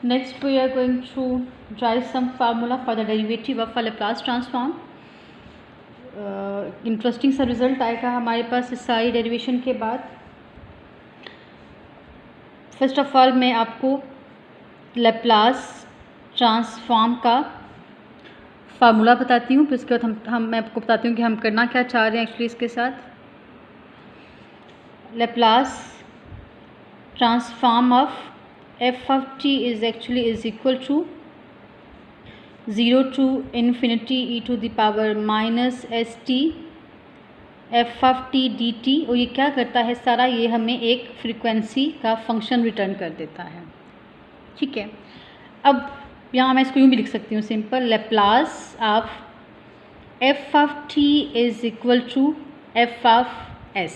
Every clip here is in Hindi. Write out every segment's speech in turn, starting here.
Next we are going to derive some formula for the derivative of a Laplace transform. Interesting सा रिजल्ट आएगा हमारे पास इस सारी डेरिवेशन के बाद. फर्स्ट ऑफ ऑल मैं आपको Laplace ट्रांसफॉर्म का फार्मूला बताती हूँ, फिर उसके बाद मैं आपको बताती हूँ कि हम करना क्या चाह रहे हैं एक्चुअली इसके साथ. Laplace transform of f of t is equal to 0 to infinity e to the power minus st f of t dt. और ये क्या करता है सारा, ये हमें एक फ्रीक्वेंसी का फंक्शन रिटर्न कर देता है. ठीक है, अब यहाँ मैं इसको यूँ भी लिख सकती हूँ simple, Laplace of f of t is equal to f of s.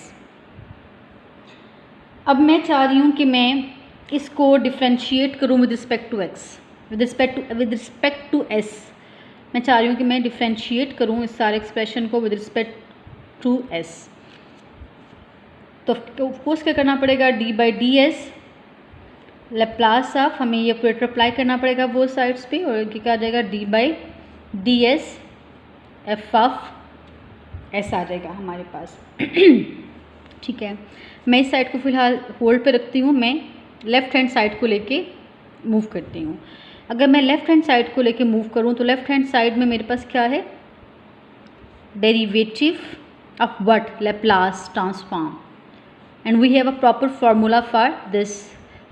अब मैं चाह रही हूँ कि मैं इसको डिफ्रेंशिएट करूँ with respect to x, with respect to s. मैं चाह रही हूँ कि मैं डिफ्रेंशिएट करूँ इस सारे एक्सप्रेशन को विद रिस्पेक्ट टू s. तो ऑफकोर्स क्या करना पड़ेगा, d by d S Laplace of, हमें ये ऑपरेटर अप्लाई करना पड़ेगा वो साइड्स पे, और क्या आ जाएगा d by d S F of s आ जाएगा हमारे पास. ठीक है, मैं इस साइड को फिलहाल होल्ड पे रखती हूँ, मैं लेफ़्ट हैंड साइड को लेके मूव करती हूँ. अगर मैं लेफ़्ट हैंड साइड को लेके मूव करूँ तो लेफ़्ट हैंड साइड में मेरे पास क्या है, derivative of what, Laplace transform, and we have a proper formula for this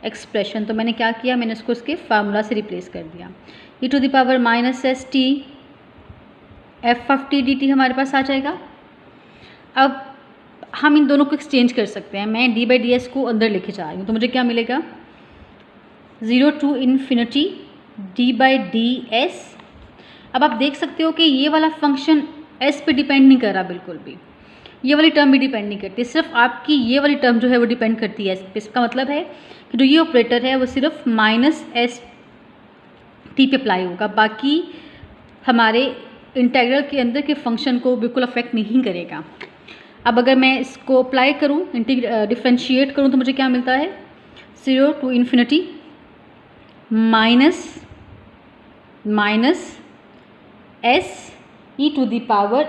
expression. तो मैंने क्या किया, मैंने इसको इसके फार्मूला से रिप्लेस कर दिया. e to the power minus s t f of t d t हमारे पास आ जाएगा. अब हम इन दोनों को एक्सचेंज कर सकते हैं. मैं d बाई डी एस को अंदर लेके जा रही हूँ, तो मुझे क्या मिलेगा, 0 to infinity d by d s. अब आप देख सकते हो कि ये वाला फंक्शन s पे डिपेंड नहीं कर रहा बिल्कुल भी, ये वाली टर्म भी डिपेंड नहीं करती, सिर्फ आपकी ये वाली टर्म जो है वो डिपेंड करती है s पे. इसका मतलब है कि जो ये ऑपरेटर है वो सिर्फ माइनस एस टी पे अप्लाई होगा, बाकी हमारे इंटीग्रल के अंदर के फंक्शन को बिल्कुल अफेक्ट नहीं करेगा. अब अगर मैं इसको अप्लाई करूँ, डिफ्रेंशिएट करूँ, तो मुझे क्या मिलता है, 0 to infinity minus s e to the power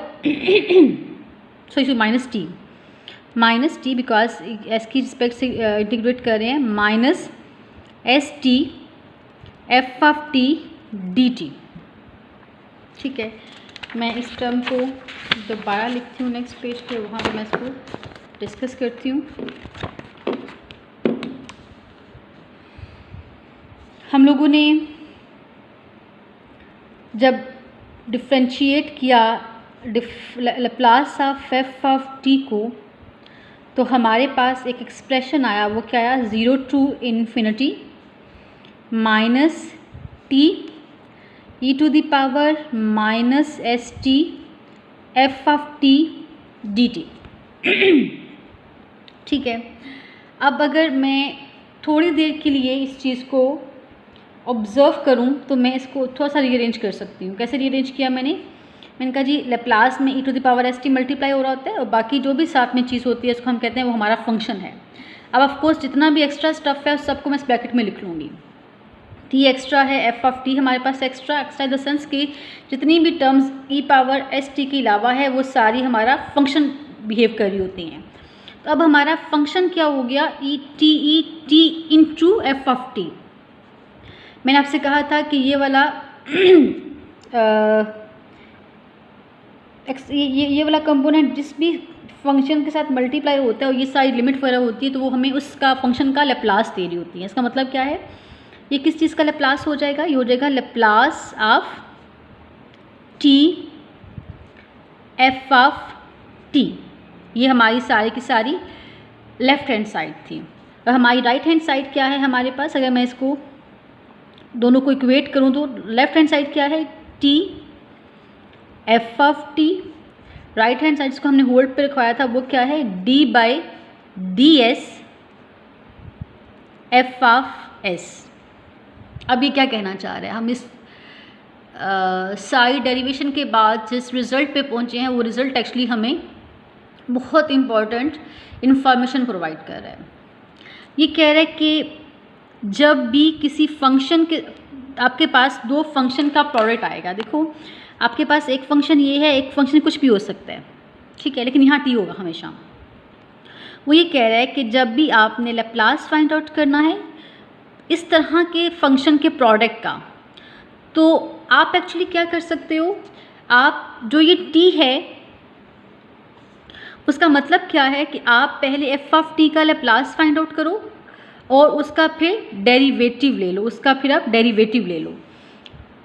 sorry minus t because s की रिस्पेक्ट से इंटीग्रेट कर रहे हैं, minus s t f of t d t. ठीक है, मैं इस टर्म को दोबारा लिखती हूँ नेक्स्ट पेज पे, वहाँ पर मैं इसको डिस्कस करती हूँ. हम लोगों ने जब डिफ्रेंशिएट किया Laplace of F of T को, तो हमारे पास एक एक्सप्रेशन आया, वो क्या आया, 0 to infinity minus t e to the power minus s t f of t d t. ठीक है, अब अगर मैं थोड़ी देर के लिए इस चीज़ को ऑब्ज़र्व करूं तो मैं इसको थोड़ा सा रीअरेंज कर सकती हूँ. कैसे रीअरेंज किया मैंने कहा जी, Laplace में e to the power s t multiply हो रहा होता है, और बाकी जो भी साथ में चीज़ होती है उसको हम कहते हैं वो हमारा फंक्शन है. अब ऑफकोर्स जितना भी एक्स्ट्रा स्टफ है उस सबको मैं इस ब्रैकेट में लिख लूँगी. टी एक्स्ट्रा है, एफ ऑफ टी हमारे पास एक्स्ट्रा इन द सेंस कि जितनी भी टर्म्स ई पावर एस टी के अलावा है वो सारी हमारा फंक्शन बिहेव कर रही होती हैं. तो अब हमारा फंक्शन क्या हो गया, E T into F of T. मैंने आपसे कहा था कि ये वाला ये वाला कंपोनेंट जिस भी फंक्शन के साथ मल्टीप्लाई होता है और ये सारी लिमिट वगैरह होती है, तो वो हमें उसका फंक्शन का Laplace दे रही होती है. इसका मतलब क्या है, ये किस चीज़ का Laplace हो जाएगा, ये हो जाएगा Laplace of T f of T. ये हमारी सारी की सारी लेफ़्ट हैंड साइड थी. और हमारी राइट हैंड साइड क्या है हमारे पास, अगर मैं इसको दोनों को इक्वेट करूँ तो लेफ़्ट हैंड साइड क्या है, T f of T. Right hand side जिसको हमने होल्ड पे रखवाया था वो क्या है, D by d S F of S. अब ये क्या कहना चाह रहे हैं, हम इस सारी डेरिवेशन के बाद जिस रिज़ल्ट पे पहुँचे हैं वो रिज़ल्ट एक्चुअली हमें बहुत इम्पॉर्टेंट इंफॉर्मेशन प्रोवाइड कर रहा है. ये कह रहा है कि जब भी किसी फंक्शन के आपके पास दो फंक्शन का प्रोडक्ट आएगा, देखो आपके पास एक फंक्शन ये है, एक फंक्शन कुछ भी हो सकता है, ठीक है, लेकिन यहाँ टी होगा हमेशा। वो ये कह रहा है कि जब भी आपने लैप्लास फाइंड आउट करना है इस तरह के फंक्शन के प्रोडक्ट का, तो आप एक्चुअली क्या कर सकते हो, आप जो ये टी है उसका मतलब क्या है कि आप पहले एफ ऑफ टी का लैप्लास फाइंड आउट करो और उसका फिर डेरिवेटिव ले लो, उसका फिर आप डेरिवेटिव ले लो।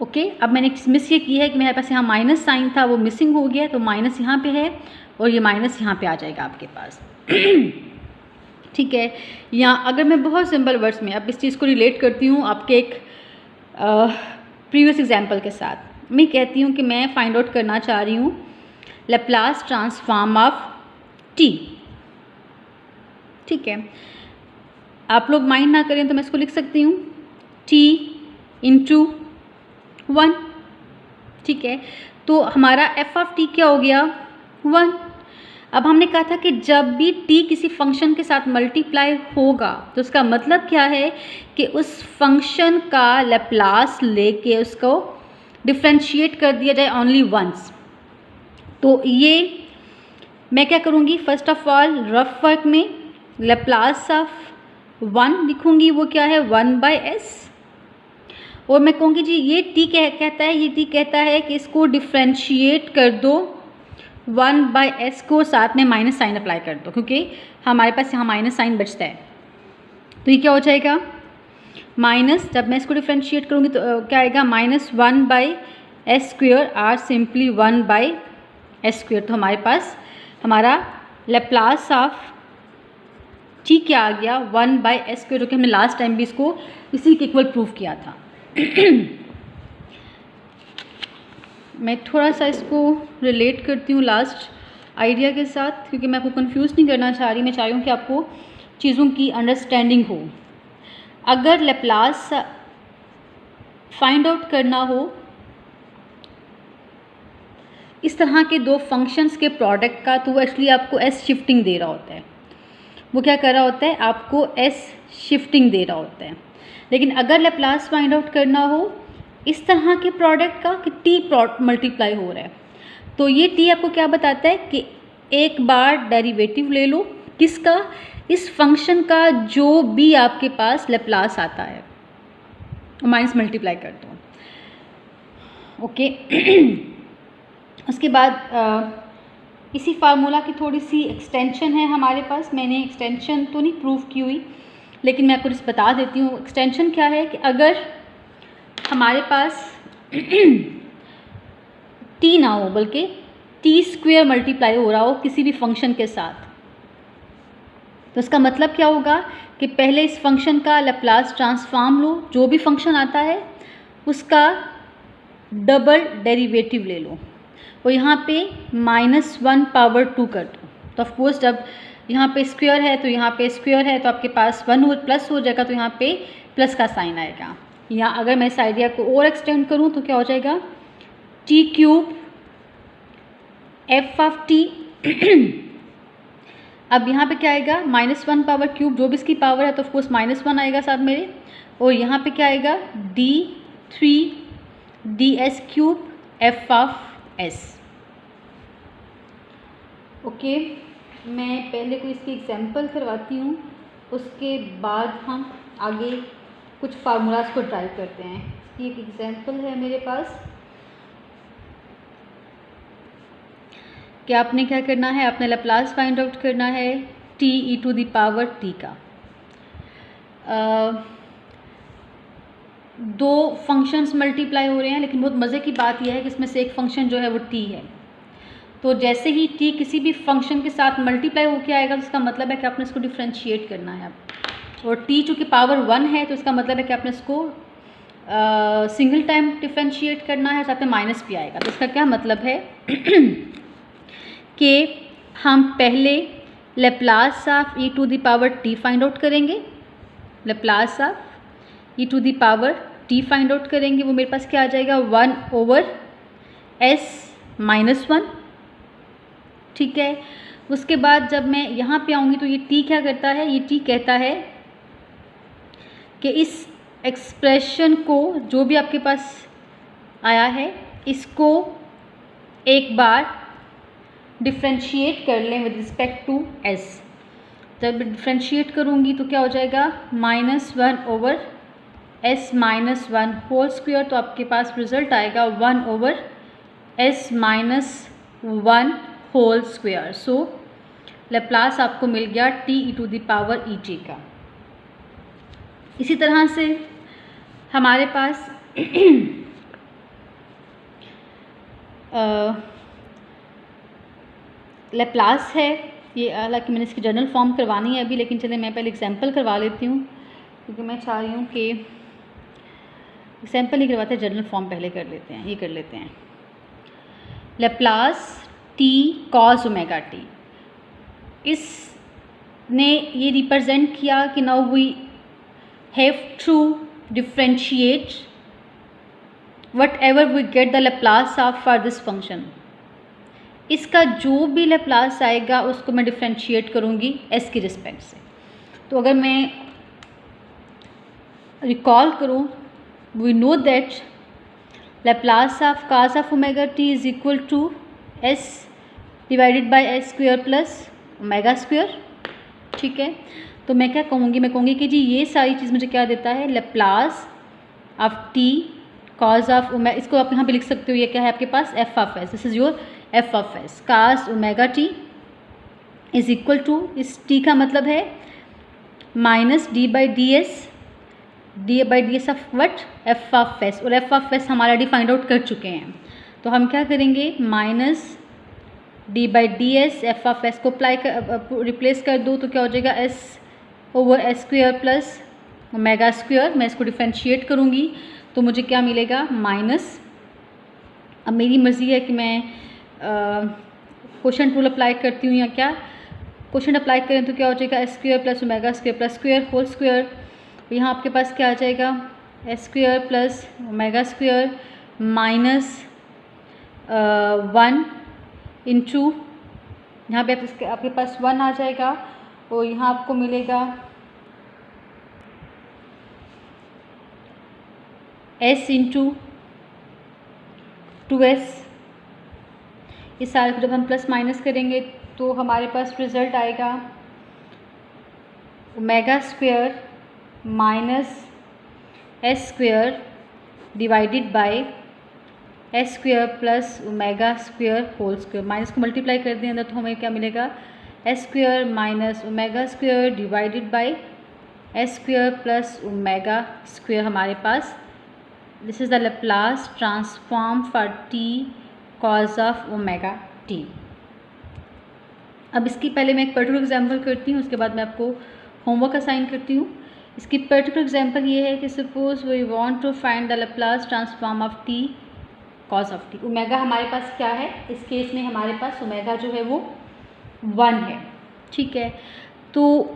ओके, अब मैंने मिस ये की है कि मेरे पास यहाँ माइनस साइन था, वो मिसिंग हो गया, तो माइनस यहाँ पे है और ये माइनस यहाँ पे आ जाएगा आपके पास। ठीक है, यहाँ अगर मैं बहुत सिंपल वर्ड्स में अब इस चीज़ को रिलेट करती हूँ आपके एक प्रीवियस एग्जांपल के साथ, मैं कहती हूँ कि मैं फाइंड आउट करना चाह रही हूँ लैप्लास ट्रांसफॉर्म ऑफ टी। ठीक है, आप लोग माइंड ना करें तो मैं इसको लिख सकती हूँ टी इंटू 1। ठीक है, तो हमारा एफ ऑफ टी क्या हो गया 1। अब हमने कहा था कि जब भी टी किसी फंक्शन के साथ मल्टीप्लाई होगा तो उसका मतलब क्या है कि उस फंक्शन का लैप्लास लेके उसको डिफ्रेंशिएट कर दिया जाए ओनली वंस। तो ये मैं क्या करूँगी, first of all rough work में लैप्लास ऑफ 1 लिखूँगी, वो क्या है 1/s, और मैं कहूँगी जी ये टी कहता है, ये टी कहता है कि इसको डिफ्रेंशिएट कर दो 1/s को, साथ में माइनस साइन अप्लाई कर दो, क्योंकि हमारे पास यहाँ माइनस साइन बचता है। तो ये क्या हो जाएगा माइनस, जब मैं इसको डिफ्रेंशिएट करूँगी तो क्या आएगा -1/s² आर सिंपली 1/s²। तो हमारे पास हमारा लैप्लास ऑफ टी क्या आ गया 1/s², जो कि हमने लास्ट टाइम भी इसको इसी के इक्वल प्रूव किया था। मैं थोड़ा सा इसको रिलेट करती हूँ लास्ट आइडिया के साथ, क्योंकि मैं आपको कंफ्यूज नहीं करना चाह रही, मैं चाह रही हूँ कि आपको चीज़ों की अंडरस्टैंडिंग हो। अगर लैप्लास फाइंड आउट करना हो इस तरह के दो फंक्शंस के प्रोडक्ट का, तो वो एक्चुअली आपको एस शिफ्टिंग दे रहा होता है। वो क्या कर रहा होता है, आपको एस शिफ्टिंग दे रहा होता है। लेकिन अगर लैप्लास फाइंड आउट करना हो इस तरह के प्रोडक्ट का कि टी मल्टीप्लाई हो रहा है, तो ये टी आपको क्या बताता है कि एक बार डेरिवेटिव ले लो किसका, इस फंक्शन का जो भी आपके पास लैप्लास आता है, माइनस मल्टीप्लाई कर दो। ओके, उसके बाद इसी फार्मूला की थोड़ी सी एक्सटेंशन है हमारे पास, मैंने एक्सटेंशन तो नहीं प्रूव की हुई लेकिन मैं आपको इस बता देती हूँ। एक्सटेंशन क्या है कि अगर हमारे पास टी ना हो बल्कि t² मल्टीप्लाई हो रहा हो किसी भी फंक्शन के साथ, तो इसका मतलब क्या होगा कि पहले इस फंक्शन का लैप्लास ट्रांसफॉर्म लो, जो भी फंक्शन आता है उसका डबल डेरिवेटिव ले लो और यहाँ पे -1/2 कर दो। तो ऑफकोर्स जब यहाँ पे स्क्वायर है तो यहाँ पे स्क्वायर है, तो आपके पास 1 प्लस हो जाएगा, तो यहाँ पे प्लस का साइन आएगा। या अगर मैं इस आइडिया को और एक्सटेंड करूँ तो क्या हो जाएगा t³ एफ ऑफ टी। अब यहाँ पे क्या आएगा -1/3, जो भी इसकी पावर है तो ऑफकोर्स -1 आएगा साथ मेरे, और यहाँ पे क्या आएगा d3ds³ F of s। Okay, मैं पहले कोई इसकी एग्जांपल करवाती हूँ, उसके बाद हम आगे कुछ फार्मूलाज को ट्राई करते हैं। इसकी एक एग्जांपल है मेरे पास कि आपने क्या करना है, आपने लैप्लास फाइंड आउट करना है t⁻t का। दो फंक्शंस मल्टीप्लाई हो रहे हैं, लेकिन बहुत मज़े की बात यह है कि इसमें से एक फंक्शन जो है वो t है। तो जैसे ही t किसी भी फंक्शन के साथ मल्टीप्लाई होकर आएगा तो इसका मतलब है कि आपने इसको डिफ्रेंशिएट करना है। और t चूँकि पावर 1 है तो इसका मतलब है कि आपने इसको सिंगल टाइम डिफ्रेंशिएट करना है, साथ में माइनस भी आएगा। तो इसका क्या मतलब है कि हम पहले Laplace of e⁻t find out करेंगे, Laplace of e⁻t find out करेंगे, वो मेरे पास क्या आ जाएगा 1/s-1। ठीक है, उसके बाद जब मैं यहाँ पे आऊँगी तो ये t क्या करता है, ये t कहता है कि इस एक्सप्रेशन को जो भी आपके पास आया है इसको एक बार डिफ्रेंशिएट कर लें विद रिस्पेक्ट टू s। जब डिफ्रेंशिएट करूँगी तो क्या हो जाएगा -1/s-1 होल स्क्वायर, तो आपके पास रिजल्ट आएगा 1/s-1 होल स्क्वायर। सो लैप्लास आपको मिल गया t e⁻et का। इसी तरह से हमारे पास लैप्लास है, ये हालांकि मैंने इसकी जनरल फॉर्म करवानी है अभी, लेकिन चले मैं पहले एग्जांपल करवा लेती हूँ क्योंकि मैं चाह रही हूँ कि एग्जांपल नहीं करवाते, जनरल फॉर्म पहले कर लेते हैं। ये कर लेते हैं Laplace t cos omega t। इसने ये रिप्रेजेंट किया कि now we have to differentiate whatever we get the Laplace of for this function। इसका जो भी लैप्लास आएगा उसको मैं डिफ्रेंशिएट करूँगी s की रिस्पेक्ट से। तो अगर मैं रिकॉल करूँ, we know that Laplace of cos of omega t is equal to s divided by s square plus omega square. ठीक है, तो मैं क्या कहूँगी, मैं कहूँगी कि जी ये सारी चीज़ मुझे क्या देता है, Laplace of t cos of omega, इसको आप यहाँ पे लिख सकते हो, ये क्या है आपके पास f of s, this is your f of s cos omega t is equal to, इस t का मतलब है minus d/ds of what f of s, और f ऑफ s हमारा डी फाइंड आउट कर चुके हैं। तो हम क्या करेंगे, minus d/ds f of s को अप्लाई कर रिप्लेस कर दो तो क्या हो जाएगा s/s square plus omega square. मैं इसको डिफ्रेंशिएट करूँगी तो मुझे क्या मिलेगा माइनस, अब मेरी मर्ज़ी है कि मैं क्वोशंट रूल अप्लाई करती हूँ या क्या, क्वोशंट अप्लाई करें तो क्या हो जाएगा s square plus omega square plus square whole square. तो यहाँ आपके पास क्या आ जाएगा s square plus omega square minus 1 into, यहाँ पे आपके पास 1 आ जाएगा और यहाँ आपको मिलेगा s इंटू 2s। इस सारे को जब हम प्लस माइनस करेंगे तो हमारे पास रिजल्ट आएगा omega square minus s square divided by s square plus omega square whole square. Minus को मल्टीप्लाई कर दें अंदर तो हमें क्या मिलेगा s square minus omega square divided by s square plus omega square. हमारे पास this is the Laplace transform for t cos of omega t। अब इसकी पहले मैं एक पर्टिकुलर एग्जांपल करती हूँ, उसके बाद मैं आपको होमवर्क असाइन करती हूँ। इसकी पर्टिकुलर एग्जांपल ये है कि suppose we want to find the Laplace transform of t cos of t। Omega हमारे पास क्या है, इस केस में हमारे पास ओमेगा जो है वो 1 है। ठीक है, तो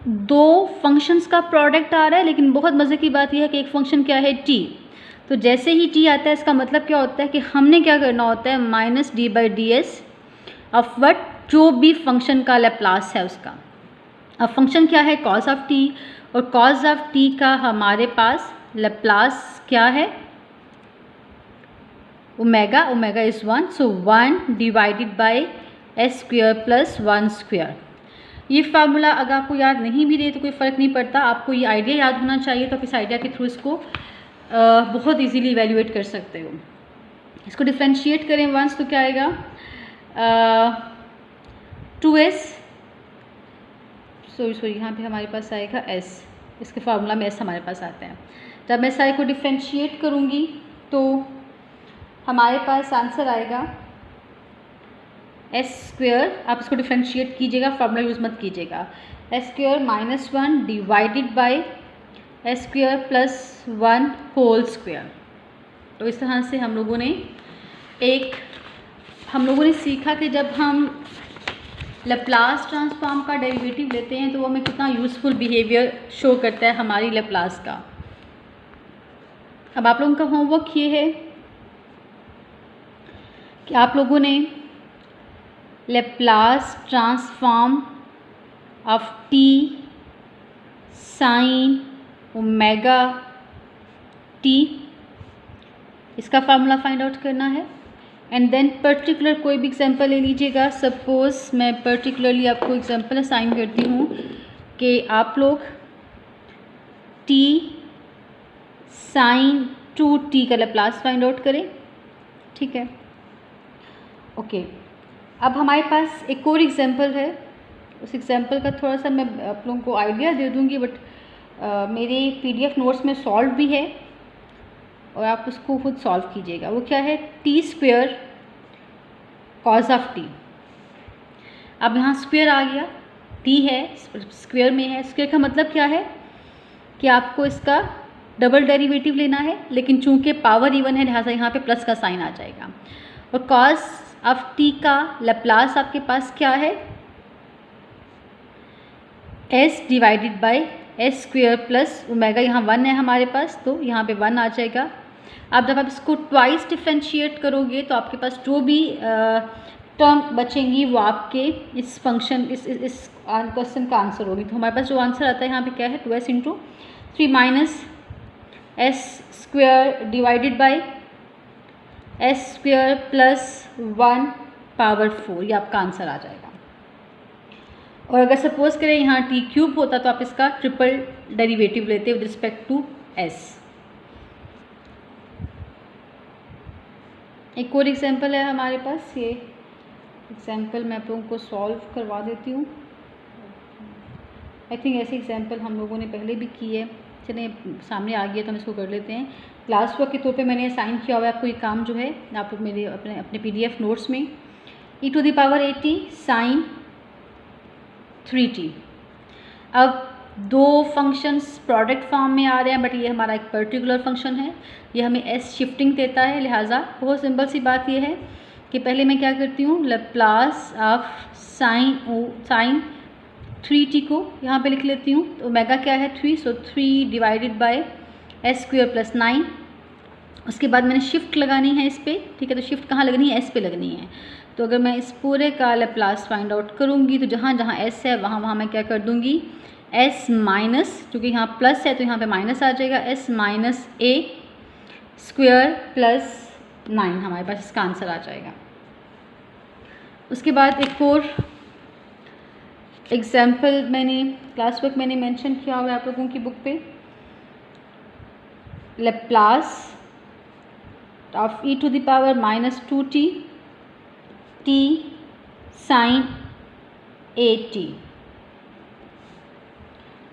दो फंक्शंस का प्रोडक्ट आ रहा है, लेकिन बहुत मज़े की बात यह है कि एक फंक्शन क्या है t। तो जैसे ही t आता है इसका मतलब क्या होता है कि हमने क्या करना होता है माइनस d/ds ऑफ वट, जो भी फंक्शन का लैप्लास है उसका। अब फंक्शन क्या है cos ऑफ t, और cos ऑफ t का हमारे पास लैप्लास क्या है omega, omega is 1, so 1 divided by s square plus 1 square. ये फार्मूला अगर आपको याद नहीं भी रहे तो कोई फ़र्क नहीं पड़ता, आपको ये आइडिया याद होना चाहिए, तो आप इस आइडिया के थ्रू इसको बहुत इजीली इवेल्युएट कर सकते हो। इसको डिफ्रेंशिएट करें वंस तो क्या आएगा 2s, सॉरी यहाँ पे हमारे पास आएगा s, इसके फार्मूला में s हमारे पास आता है। जब मैं सारे को डिफ्रेंशिएट करूँगी तो हमारे पास आंसर आएगा s स्क्वायर, आप इसको डिफ्रेंशिएट कीजिएगा, फार्मूला यूज़ मत कीजिएगा, s square minus 1 divided by s square plus 1 whole square. तो इस तरह से हम लोगों ने सीखा कि जब हम लैप्लास ट्रांसफॉर्म का डेरिवेटिव लेते हैं तो वो हमें कितना यूज़फुल बिहेवियर शो करता है हमारी लैप्लास का। अब आप लोगों का होमवर्क ये है कि आप लोगों ने Laplace transform of t sine omega T, इसका फार्मूला फाइंड आउट करना है। एंड देन पर्टिकुलर कोई भी एग्जांपल ले लीजिएगा। सपोज मैं पर्टिकुलरली आपको एग्जांपल असाइन करती हूँ कि आप लोग टी साइन 2t का लैप्लास फाइंड आउट करें, ठीक है। ओके, अब हमारे पास एक और एग्जांपल है। उस एग्जांपल का थोड़ा सा मैं आप लोगों को आइडिया दे दूँगी, बट मेरे PDF नोट्स में सॉल्व भी है और आप उसको खुद सॉल्व कीजिएगा। वो क्या है, T square cause of T. अब यहाँ स्क्वेयर आ गया, टी है स्क्वेयर में है। स्क्वेयर का मतलब क्या है कि आपको इसका डबल डेरिवेटिव लेना है, लेकिन चूंकि पावर इवन है लिहाजा यहाँ पे प्लस का साइन आ जाएगा। और कॉज ऑफ टी का लैप्लास आपके पास क्या है, s divided by S square plus omega. यहाँ 1 है हमारे पास, तो यहाँ पे 1 आ जाएगा। अब जब आप इसको ट्वाइस डिफ्रेंशिएट करोगे तो आपके पास जो भी टर्म बचेंगी वो आपके इस फंक्शन इस क्वेश्चन का आंसर होगी। तो हमारे पास जो आंसर आता है यहाँ पे क्या है, 2s into 3 minus S square divided by S square plus 1 power 4, ये आपका आंसर आ जाएगा। और अगर सपोज करें यहाँ टी क्यूब होता तो आप इसका ट्रिपल डेरिवेटिव लेते विद रिस्पेक्ट टू एस। एक और एग्जांपल है हमारे पास, ये एग्जांपल मैं आप लोगों को सॉल्व करवा देती हूँ। आई थिंक ऐसे एग्जांपल हम लोगों ने पहले भी की है, चलिए सामने आ गया तो हम इसको कर लेते हैं। क्लास वर्क के तौर पे मैंने असाइन किया हुआ है आपको ये काम जो है, आप लोग मेरे अपने PDF नोट्स में e⁻80 साइन 3t। अब दो फंक्शंस प्रोडक्ट फॉर्म में आ रहे हैं, बट ये हमारा एक पर्टिकुलर फंक्शन है, ये हमें s शिफ्टिंग देता है। लिहाजा बहुत सिंपल सी बात ये है कि पहले मैं क्या करती हूँ, लैप्लास ऑफ साइन 3t को यहाँ पे लिख लेती हूँ। तो ओमेगा क्या है 3, सो 3 divided by S square plus 9। उसके बाद मैंने शिफ्ट लगानी है इस पर, ठीक है। तो शिफ्ट कहाँ लगनी है, एस पे लगनी है। तो अगर मैं इस पूरे का लैप्लास फाइंड आउट करूँगी तो जहाँ जहाँ एस है वहाँ मैं क्या कर दूँगी, एस माइनस, क्योंकि यहाँ प्लस है तो यहाँ पे माइनस आ जाएगा, एस माइनस ए स्क्वेयर प्लस 9 हमारे पास इसका आंसर आ जाएगा। उसके बाद एक और एग्जाम्पल मैंने क्लास वर्क मैंने मेंशन किया हुआ है आप लोगों की बुक पे, Laplace of e⁻−2t t sign 8t।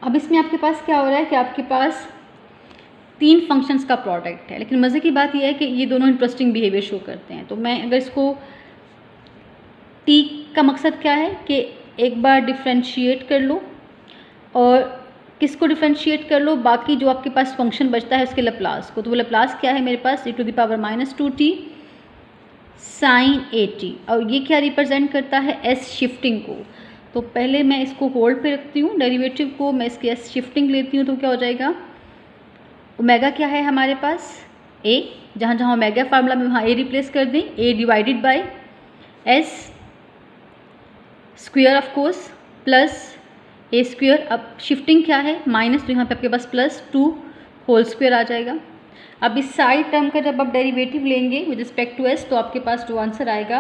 अब इसमें आपके पास क्या हो रहा है कि आपके पास 3 फंक्शंस का प्रोडक्ट है, लेकिन मज़े की बात यह है कि ये दोनों इंटरेस्टिंग बिहेवियर शो करते हैं। तो मैं अगर इसको t का मकसद क्या है कि एक बार डिफ्रेंशिएट कर लो, और किसको डिफ्रेंशिएट कर लो, बाकी जो आपके पास फंक्शन बचता है उसके लैप्लास को। तो वो लैप्लास क्या है मेरे पास, e⁻−2t साइन 8t। और ये क्या रिप्रेजेंट करता है, एस शिफ्टिंग को। तो पहले मैं इसको होल्ड पे रखती हूँ, डेरिवेटिव को मैं इसकी एस शिफ्टिंग लेती हूँ। तो क्या हो जाएगा, ओमेगा क्या है हमारे पास a, जहाँ जहाँ ओमेगा फार्मूला में वहाँ a रिप्लेस कर दें, a divided by S square of course plus a square. अब शिफ्टिंग क्या है, माइनस, तो यहाँ पे आपके पास प्लस 2 होल स्क्वेयर आ जाएगा। अब इस साइड टर्म का जब आप डेरिवेटिव लेंगे विद रिस्पेक्ट टू एस तो आपके पास जो आंसर आएगा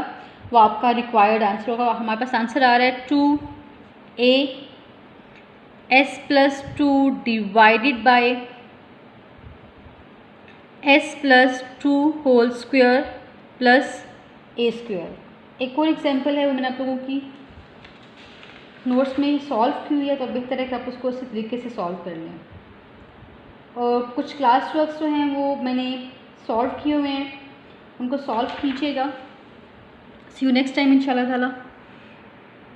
वो आपका रिक्वायर्ड आंसर होगा। हमारे पास आंसर आ रहा है 2a s plus 2 divided by s plus 2 whole square plus a square. एक और एग्जाम्पल है वो मैंने आप लोगों की नोट्स में सॉल्व की हुई है, तो बेहतर है कि आप उसको इसी तरीके से सॉल्व कर लें। और कुछ क्लास वर्क्स जो हैं वो मैंने सॉल्व किए हुए हैं, उनको सॉल्व कीजिएगा। सी यू नेक्स्ट टाइम इंशाल्लाह ताला।